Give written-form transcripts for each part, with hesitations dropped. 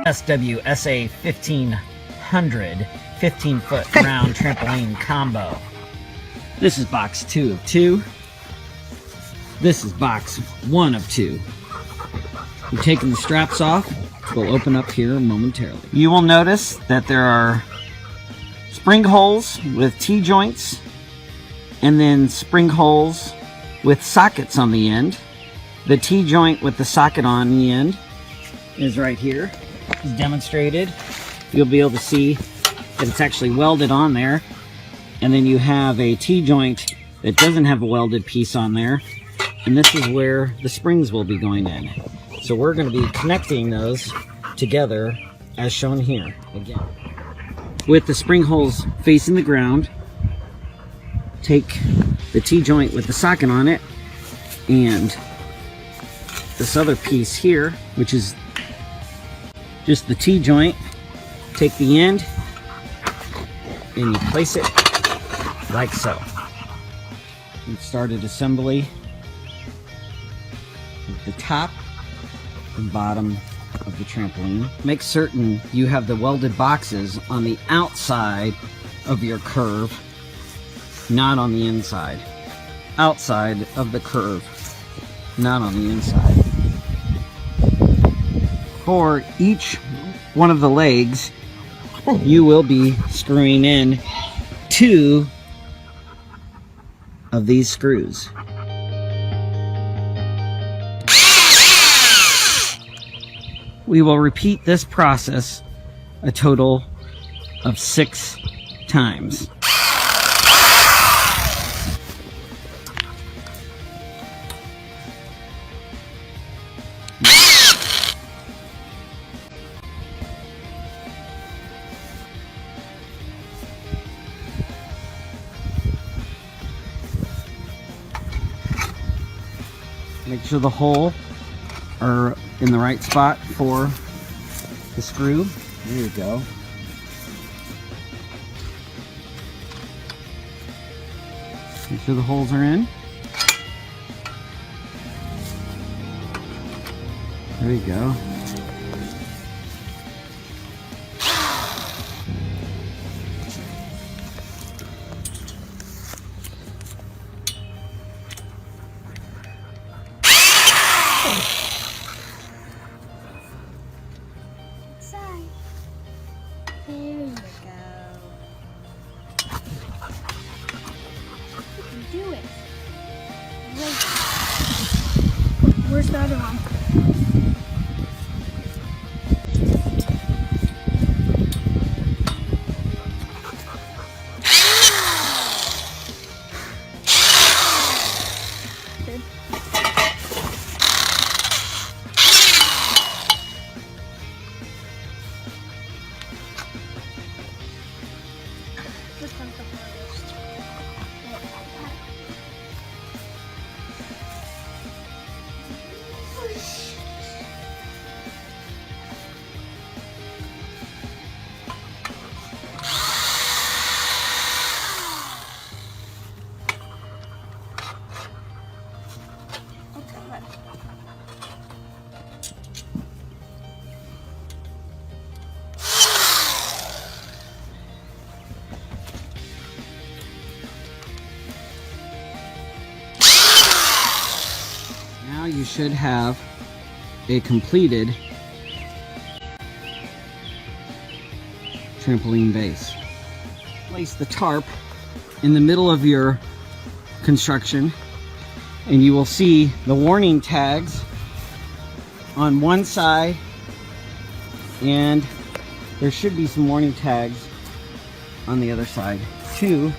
SWSA 1500 15-foot round trampoline combo. This is box 2 of 2. This is box 1 of 2. We're taking the straps off. We'll open up here momentarily. You will notice that there are spring holes with T-joints and then spring holes with sockets on the end. The T-joint with the socket on the end is right here. It's demonstrated. You'll be able to see that it's actually welded on there. And then you have a T-joint that doesn't have a welded piece on there. And this is where the springs will be going in. So we're going to be connecting those together as shown here again. With the spring holes facing the ground, take the T-joint with the socket on it and this other piece here, which is just the T-joint, take the end and you place it like so. We've started assembly at the top and bottom of the trampoline. Make certain you have the welded boxes on the outside of your curve, not on the inside. Outside of the curve, not on the inside. For each one of the legs, you will be screwing in 2 of these screws. We will repeat this process a total of 6 times. Make sure the hole are in the right spot for the screw. There you go. Make sure the holes are in. There you go. There you go. You can do it. Great. Where's the other one? Good. This one's the hardest. Now you should have a completed trampoline base. Place the tarp in the middle of your construction and you will see the warning tags on one side, and there should be some warning tags on the other side too,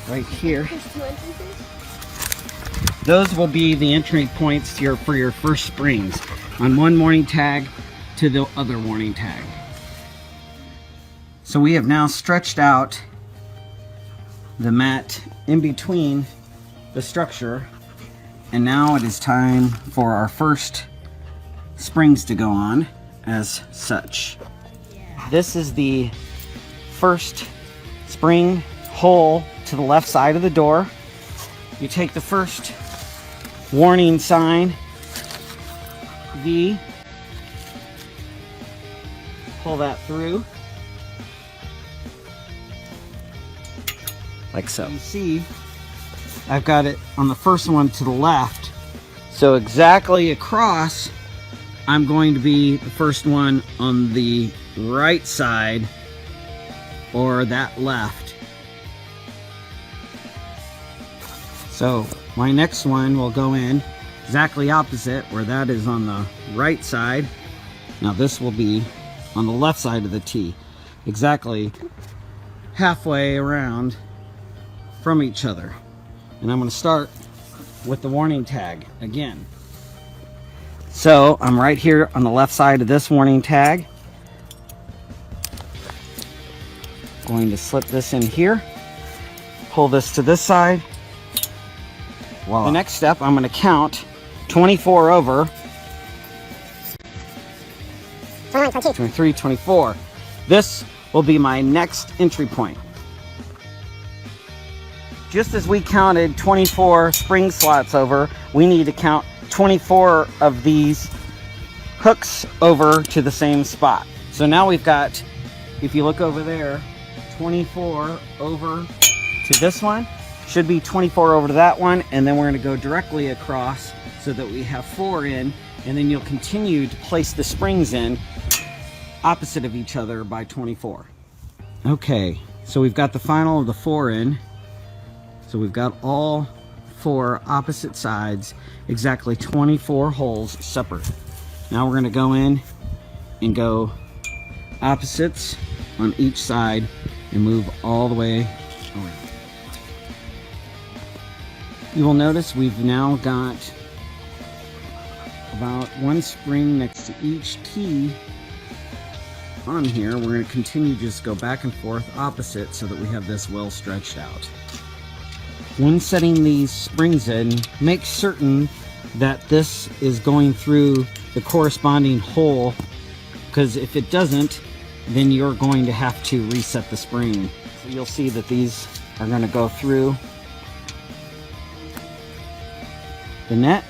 right here. There's 2 entrances? Those will be the entry points to for your first springs, on one warning tag to the other warning tag. So we have now stretched out the mat in between the structure, and now it is time for our first springs to go on as such. Yeah. This is the first spring hole to the left side of the door. You take the first warning sign V pull that through. Like so. You see, I've got it on the first one to the left. So exactly across, I'm going to be the first one on the right side, or that left. So my next one will go in exactly opposite, where that is on the right side. Now this will be on the left side of the T, exactly halfway around from each other. And I'm going to start with the warning tag again. So I'm right here on the left side of this warning tag. Going to slip this in here, pull this to this side. Voila. The next step, I'm going to count 24 over. 23, 24. This will be my next entry point. Just as we counted 24 spring slots over, we need to count 24 of these hooks over to the same spot. So now we've got, if you look over there, 24 over to this one. Should be 24 over to that one, and then we're going to go directly across so that we have 4 in, and then you'll continue to place the springs in opposite of each other by 24. Okay, so we've got the final of the 4 in. So we've got all 4 opposite sides, exactly 24 holes separate. Now we're going to go in and go opposites on each side and move all the way around. You will notice we've now got about 1 spring next to each T on here. We're going to continue to just go back and forth opposite so that we have this well stretched out. When setting these springs in, make certain that this is going through the corresponding hole, because if it doesn't, then you're going to have to reset the spring. So you'll see that these are going to go through the net.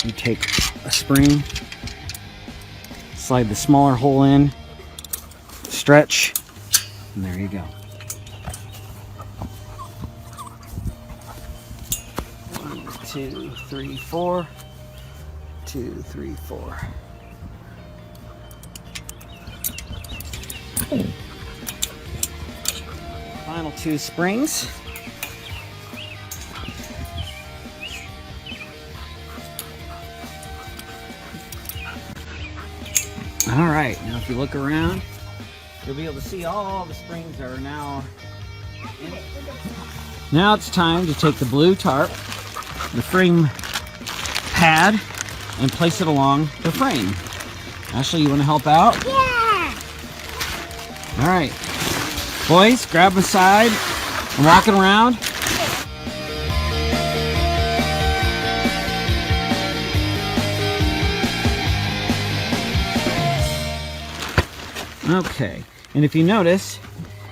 You take a spring, slide the smaller hole in, stretch, and there you go. 1, 2, 3, 4. 2, 3, 4. Final 2 springs. All right, now if you look around, you'll be able to see all the springs are now in. Now it's time to take the blue tarp, the frame pad, and place it along the frame. Ashley, you want to help out? Yeah! All right. Boys, grab a side and walk it around. Okay, and if you notice,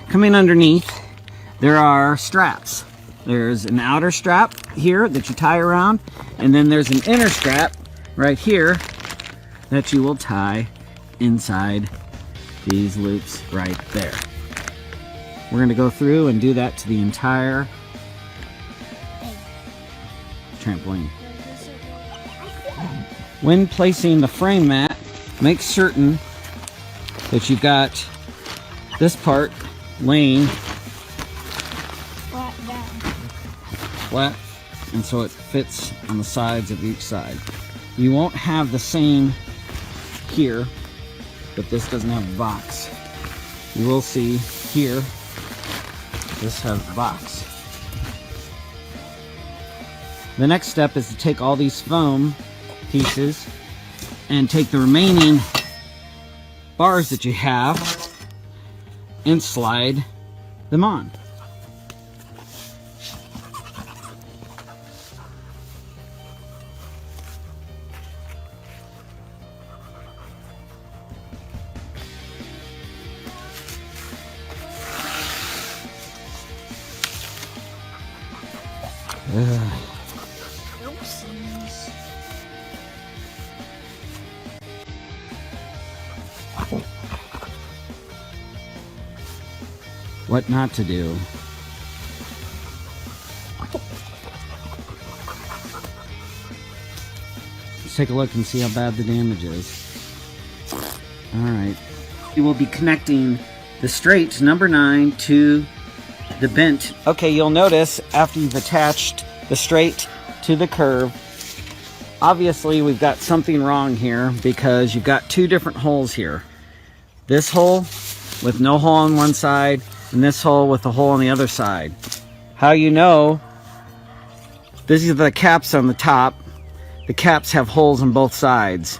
coming underneath, there are straps. There's an outer strap here that you tie around, and then there's an inner strap right here that you will tie inside these loops right there. We're going to go through and do that to the entire trampoline. When placing the frame mat, make certain that you've got this part laying flat, and so it fits on the sides of each side. You won't have the same here, but this doesn't have a box. You will see here, this has a box. The next step is to take all these foam pieces and take the remaining bars that you have and slide them on. what not to do. Let's take a look and see how bad the damage is. Alright. We will be connecting the straight number 9 to the bent. Okay, you'll notice after you've attached the straight to the curve, obviously we've got something wrong here because you've got two different holes here. This hole with no hole on one side and this hole with a hole on the other side. How you know? These are the caps on the top. The caps have holes on both sides,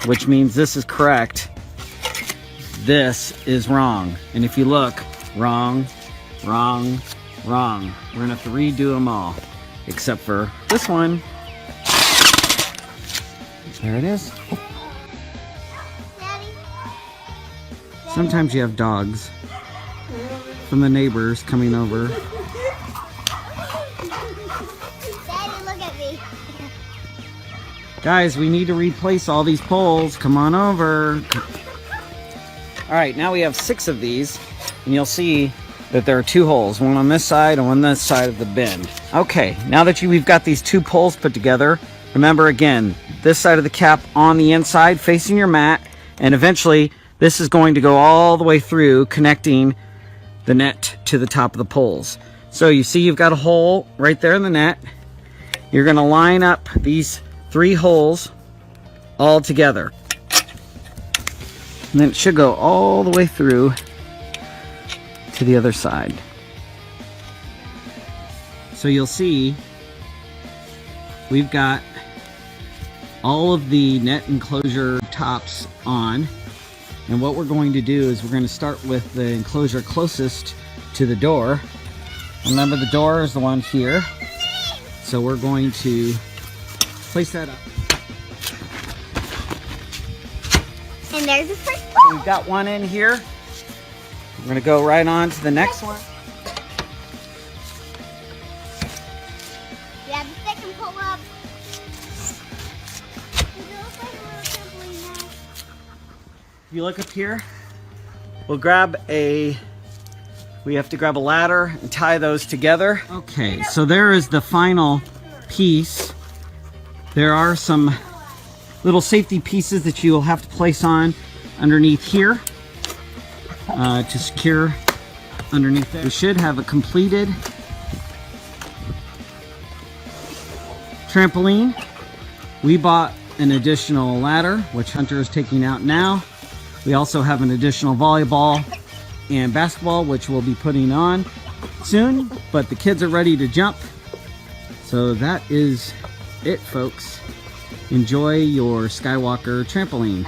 which means this is correct. This is wrong. And if you look, wrong, wrong, wrong. We're gonna have to redo them all, except for this one. There it is. Daddy? Sometimes you have dogs from the neighbors coming over. Daddy, look at me. Guys, we need to replace all these poles. Come on over. Alright, now we have 6 of these, and you'll see that there are 2 holes, one on this side and one on this side of the bend. Okay, now that we've got these 2 poles put together, remember again, this side of the cap on the inside facing your mat, and eventually this is going to go all the way through, connecting the net to the top of the poles. So you see you've got a hole right there in the net. You're going to line up these 3 holes all together. And then it should go all the way through to the other side. So you'll see we've got all of the net enclosure tops on, and what we're going to do is we're going to start with the enclosure closest to the door. Remember, the door is the one here, so we're going to place that up. And there's the first So we've got one in here. We're going to go right on to the next one. Yeah, the second pull up. It looks like a little trampoline now. If you look up here, we'll grab we have to grab a ladder and tie those together. Okay, so there is the final piece. There are some little safety pieces that you will have to place on underneath here to secure underneath there. We should have a completed trampoline. We bought an additional ladder, which Hunter is taking out now. We also have an additional volleyball and basketball, which we'll be putting on soon, but the kids are ready to jump. So that is it, folks. Enjoy your Skywalker trampoline.